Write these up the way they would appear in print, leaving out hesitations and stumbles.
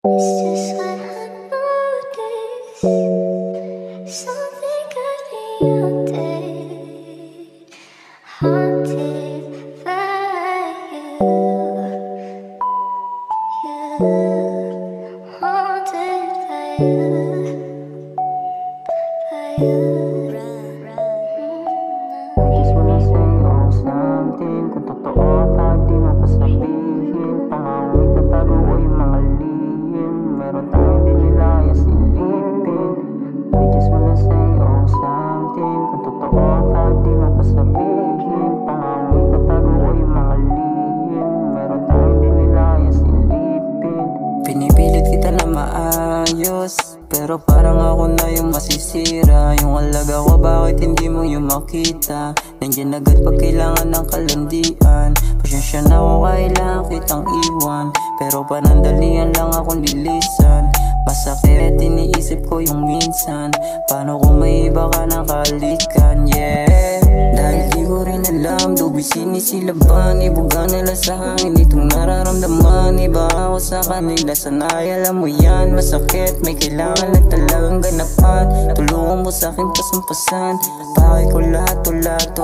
It's just what I noticed. Something got me haunted by you. Haunted by you. I just wanna say something. Kung totoo ka, di mapasabihin. Pangawit at tago ko yung mga lihim. Meron tayong dinilayas silipin. I just wanna say something. Kung totoo ka, di mapasabihin. Pangawit at tago ko yung mga lihim. Meron tayong dinilayas silipin. Pinipilit kita na maayos, pero parang ako na yung masisira. Yung alaga ko, bakit hindi mo yung makita? Nandiyan agad pag kailangan ng kalandian. Pasensya na kung kailangan kitang iwan, pero panandalian lang akong lilisan. Masakit, iniisip ko yung minsan. Paano kung may iba ka ng kalikan, yeah. Dahil di ko rin alam, dubi sinisilaban. Ibuga nila sa hangin itong nararamdaman. Iba ako sa kanila, sanay alam mo yan. Masakit, may kailangan na talagang ganapan. Tulungan mo sa'king pasampasan. Pakay ko lahat o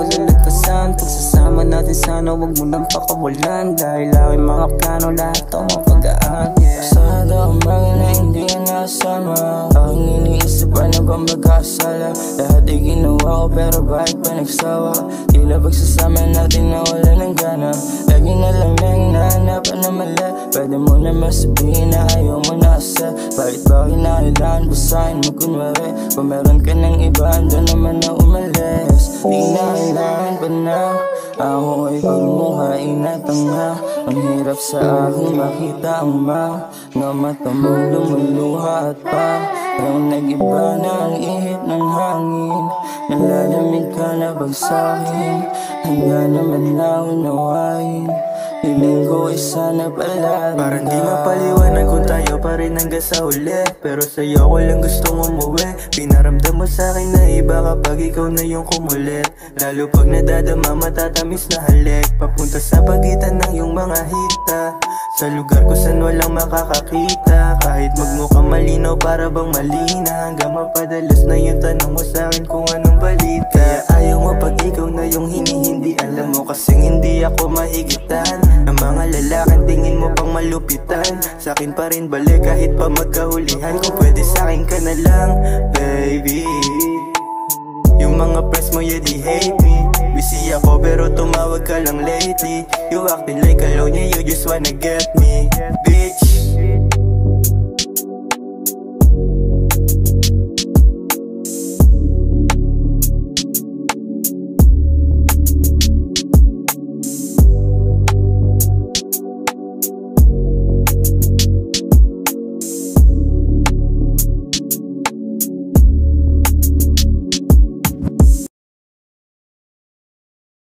lalagpasan. Pagsasama natin sana, wag mo nang pakawalan. Dahil aking mga plano, lahat ang mapagaan, yeah. Sada umaga na hindi nasama. Aking iniisip, ano bang magkasala? Lahat ay ginawa ko pero bakit pa nagsawa? Tila pagsasama natin na wala ng gana. Lagi na lang na hinahanapan na mali. Pwede mo na masabihin na ayaw mo na asa. Bakit ba kinailangan basahin mo kunwari? Kung meron ka ng iba, andun naman na umalis. Di na kailangan pa na ako ay pagmukhain na tanga. Ang hirap sa akin makita ang mga mata mo lumuluha at pa. Parang nag-iba na ang ihip ng hangin. Nalalamig ka na bagsakin. Handa naman na unawain. Hiling ko ay sana palagi. Parang di mapaliwanag kung tayo pa rin hanggang sa huli. Pero sa'yo ko lang gustong umuwi. Pinaramdam mo sa'kin na iba kapag ikaw na yung kumulit. Lalo pag nadadama matatamis na halik. Papunta sa pagitan ng iyong mga hita. Sa lugar ko saan walang makakakita. Kahit magmukhang malinaw para bang malina. Hanggang mapadalas na yung tanong mo sa'kin kung anong balita. Kaya ayaw mo pag ikaw na yung hindi alam mo kasing hindi ako mahigitan. Ng mga lalaking tingin mo pang malupitan. Sa'kin pa rin balik kahit pa magkahulihan. Kung pwede sa'kin ka na lang, baby. Yung mga friends mo, yeah, they hate me. Busy ako pero tumawag ka lang lately. You acting like alone, yeah, you just wanna get me, bitch.